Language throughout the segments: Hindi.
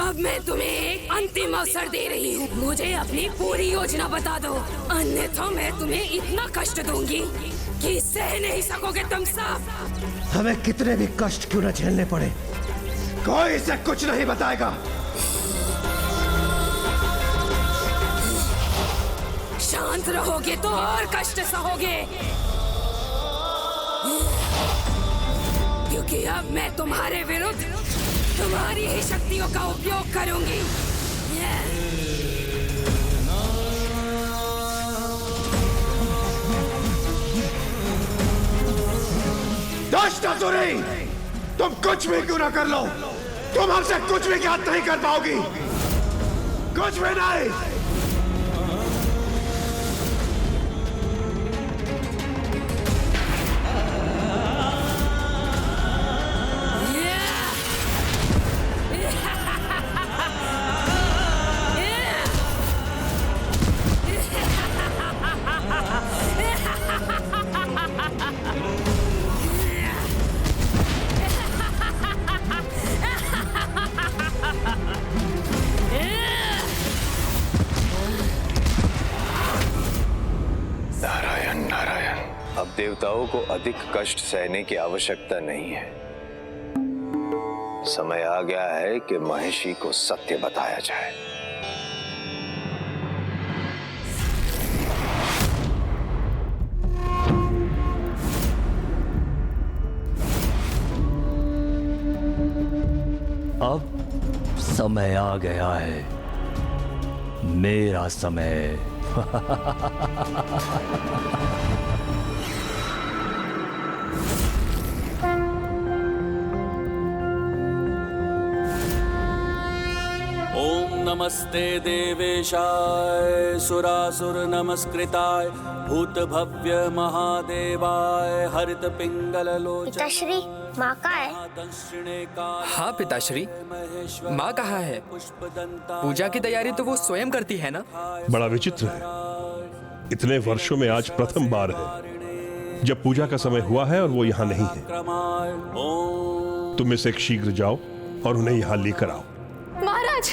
अब मैं तुम्हें एक अंतिम अवसर दे रही हूँ। मुझे अपनी पूरी योजना बता दो, अन्यथा मैं तुम्हें इतना कष्ट दूंगी कि सह नहीं सकोगे तुम सब। हमें कितने भी कष्ट क्यों न झेलने पड़े, कोई इसे कुछ नहीं बताएगा। शांत रहोगे तो और कष्ट सहोगे, क्योंकि अब मैं तुम्हारे विरुद्ध तुम्हारी ही शक्तियों का उपयोग करूंगी। दुष्ट असुरी, तुम कुछ भी क्यों ना कर लो, तुम हमसे कुछ भी ज्ञात नहीं कर पाओगी, कुछ भी नहीं। अब देवताओं को अधिक कष्ट सहने की आवश्यकता नहीं है। समय आ गया है कि महिषी को सत्य बताया जाए। अब समय आ गया है, मेरा समय। ओम नमस्ते देवेशाय सुरासुर नमस्कृताय भूत भव्य महादेवाय हरित पिंगल लोचन। पिताश्री, माँ कहाँ है? हाँ पिताश्री, माँ कहाँ है? पूजा की तैयारी तो वो स्वयं करती है ना? बड़ा विचित्र है, इतने वर्षों में आज प्रथम बार है जब पूजा का समय हुआ है और वो यहाँ नहीं है। तुम इसे शीघ्र जाओ और उन्हें यहाँ लेकर आओ। महाराज,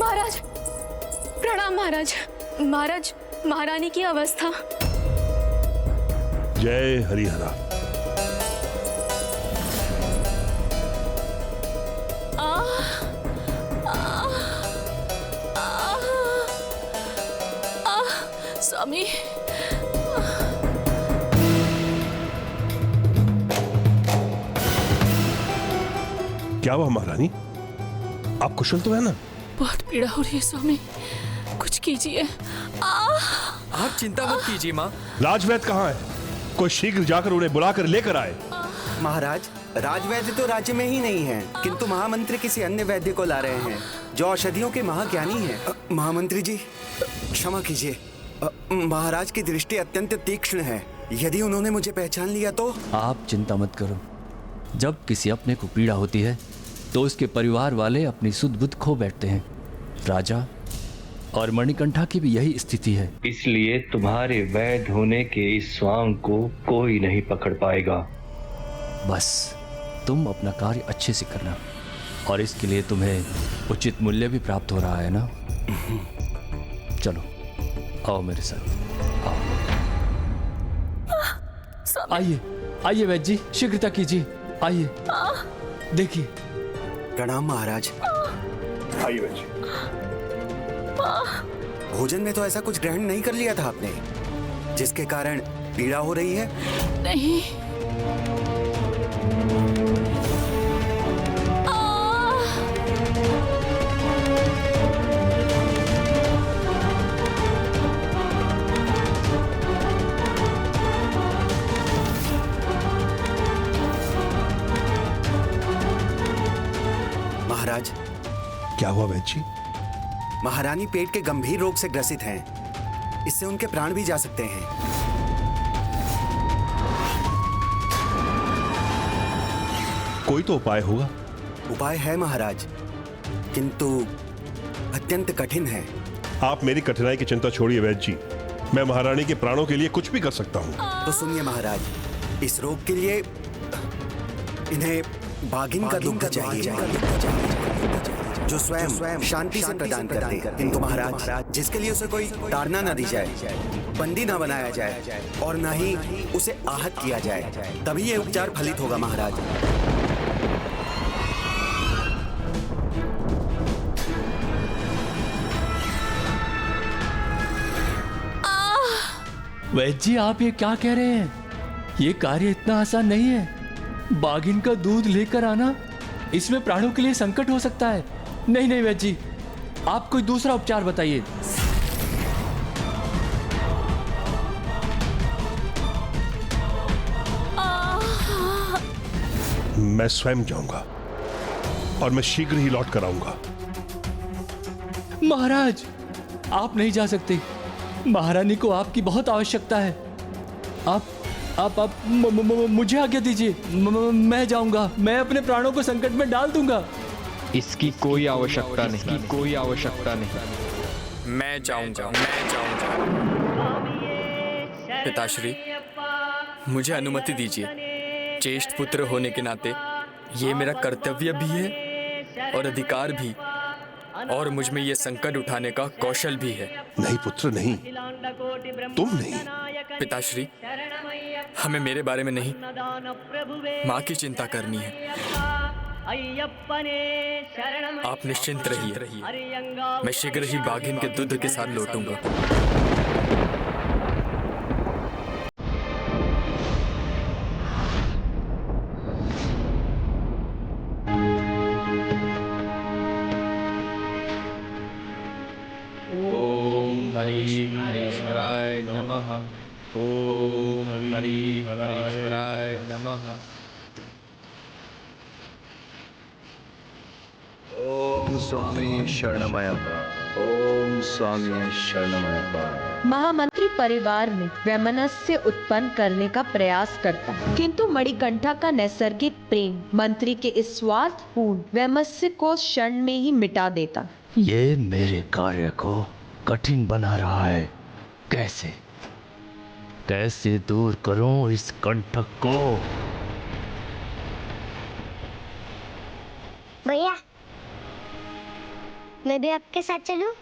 महाराज, प्रणाम महाराज। महाराज, महारानी की अवस्था। जय हरिहरा। स्वामी, क्या हुआ महारानी, आप कुशल तो है ना? बहुत पीड़ा हो रही है स्वामी, कुछ कीजिए। आप चिंता मत कीजिए माँ। राजवैद्य कहाँ है? कोई शीघ्र जाकर उन्हें बुलाकर लेकर आए। महाराज, राजवैद्य तो राज्य में ही नहीं है, किंतु महामंत्री किसी अन्य वैद्य को ला रहे हैं जो औषधियों के महाज्ञानी हैं। महामंत्री जी, क्षमा कीजिए, महाराज की दृष्टि अत्यंत तीक्ष्ण है, यदि उन्होंने मुझे पहचान लिया तो। आप चिंता मत करो, जब किसी अपने को पीड़ा होती है तो उसके परिवार वाले अपनी सुध बुध खो बैठते हैं। राजा और मणिकंठा की भी यही स्थिति है। इसलिए तुम्हारे वैध होने के इस स्वांग को कोई नहीं पकड़ पाएगा। बस तुम अपना कार्य अच्छे से करना, और इसके लिए तुम्हें उचित मूल्य भी प्राप्त हो रहा है ना। चलो आओ मेरे साथ, आओ। आइए आइए वैद्य जी, शीघ्रता कीजिए, आइए देखिए। प्रणाम महाराज। आइए वैद्य। भोजन में तो ऐसा कुछ ग्रहण नहीं कर लिया था आपने, जिसके कारण पीड़ा हो रही है? नहीं। महाराज, क्या हुआ वैद्य जी? महारानी पेट के गंभीर रोग से ग्रसित हैं, इससे उनके प्राण भी जा सकते हैं। कोई तो उपाय होगा। उपाय है महाराज, किंतु अत्यंत कठिन है। आप मेरी कठिनाई की चिंता छोड़िए वैद्य जी, मैं महारानी के प्राणों के लिए कुछ भी कर सकता हूँ। तो सुनिए महाराज, इस रोग के लिए इन्हें बाघिन का दुग्ध चाहिए। जो स्वयं शांति से प्रदान कर दे। किंतु महाराज, जिसके लिए उसे कोई ताड़ना न दी जाए, बंदी न बनाया जाए और न ही उसे आहत किया जाए, तभी ये उपचार फलित होगा महाराज। वैद्य जी, आप ये क्या कह रहे हैं? ये कार्य इतना आसान नहीं है। बाघिन का दूध लेकर आना, इसमें प्राणों के लिए संकट हो सकता है। नहीं नहीं वैद्य जी, आप कोई दूसरा उपचार बताइए। मैं स्वयं जाऊंगा और मैं शीघ्र ही लौट कर आऊंगा। महाराज, आप नहीं जा सकते। महारानी को आपकी बहुत आवश्यकता है। आप मुझे आज्ञा दीजिए। मैं जाऊंगा। मैं अपने प्राणों को संकट में डाल दूंगा। इसकी कोई आवश्यकता नहीं, कोई आवश्यकता नहीं। मैं जाऊंगा। पिताश्री, मुझे अनुमति दीजिए। ज्येष्ठ पुत्र होने के नाते ये मेरा कर्तव्य भी है और अधिकार भी, और मुझ में ये संकट उठाने का कौशल भी है। नहीं पुत्र, नहीं, तुम नहीं। पिताश्री, हमें मेरे बारे में नहीं, माँ की चिंता करनी है। आप निश्चिंत रहिए, मैं शीघ्र ही बाघिन के दूध के साथ लौटूंगा। हरिहराय नमः। ओम हरिहराय नमः। ओम स्वामी शरणमयप्पा। ओम स्वामी शरणमयप्पा। महामंत्री परिवार में वैमनस्य उत्पन्न करने का प्रयास करता है, किंतु मणिकंठा का नैसर्गिक प्रेम मंत्री के इस स्वार्थपूर्ण वैमनस्य को क्षण में ही मिटा देता। ये मेरे कार्य को कठिन बना रहा है। कैसे दूर करूं इस कंटक को? भैया, मैं भी आपके साथ चलूं?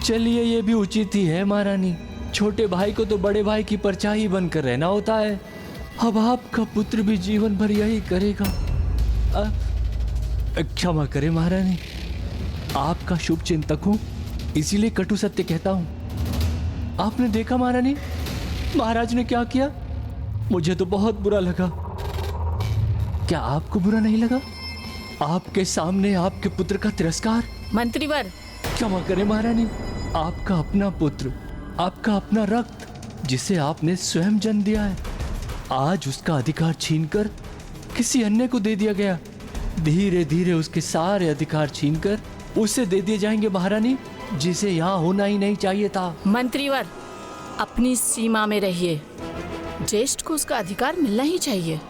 चलिए, ये भी उचित ही है महारानी। छोटे भाई को तो बड़े भाई की परछाई बनकर रहना होता है। अब आपका पुत्र भी जीवन भर यही करेगा। क्षमा करें महारानी, आपका शुभ चिंतक हूं, इसीलिए कटु सत्य कहता हूं। आपने देखा महारानी, महाराज ने क्या किया? मुझे तो बहुत बुरा लगा। क्या आपको बुरा नहीं लगा? आपके सामने आपके पुत्र का तिरस्कार। मंत्रीवर, क्षमा करें महारानी, आपका अपना पुत्र, आपका अपना रक्त, जिसे आपने स्वयं जन्म दिया है, आज उसका अधिकार छीनकर किसी अन्य को दे दिया गया। धीरे धीरे उसके सारे अधिकार छीनकर उसे दे दिए जाएंगे महारानी, जिसे यहाँ होना ही नहीं चाहिए था। मंत्रीवर, अपनी सीमा में रहिए। ज्येष्ठ को उसका अधिकार मिलना ही चाहिए,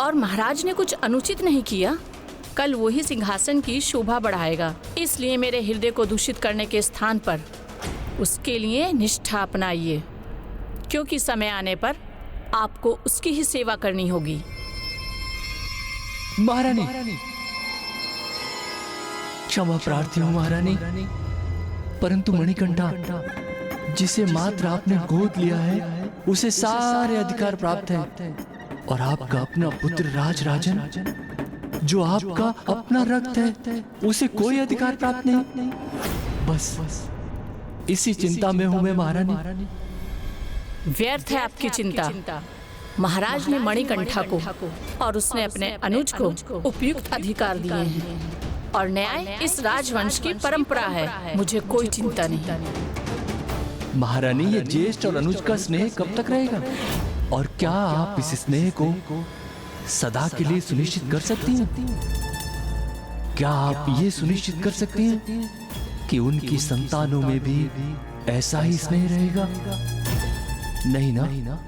और महाराज ने कुछ अनुचित नहीं किया। कल वही सिंहासन की शोभा बढ़ाएगा, इसलिए मेरे हृदय को दूषित करने के स्थान पर उसके लिए निष्ठा अपनाइए, क्योंकि समय आने पर आपको उसकी ही सेवा करनी होगी। महारानी, क्षमा प्रार्थी हूँ महारानी, परंतु मणिकंठा, जिसे मात्र आपने गोद लिया है, उसे सारे अधिकार प्राप्त हैं, और आपका अपना पुत्र राजराजन, जो आपका अपना रक्त है, उसे कोई अधिकार प्राप्त नहीं। बस इसी चिंता में हूं मैं महारानी। व्यर्थ है आपकी चिंता। महाराज ने मणिकंठा को और उसने अपने अनुज को उपयुक्त अधिकार दिए हैं, और न्याय इस राजवंश की परंपरा है। मुझे कोई चिंता नहीं। महारानी, ये ज्येष्ठ और अनुज का स्नेह कब तक रहेगा? और क्या आप इस स्नेह को सदा के लिए सुनिश्चित कर सकती हैं? क्या आप ये सुनिश्चित कर सकती हैं कि उनकी संतानों में भी ऐसा ही स्नेह रहेगा? नहीं ना?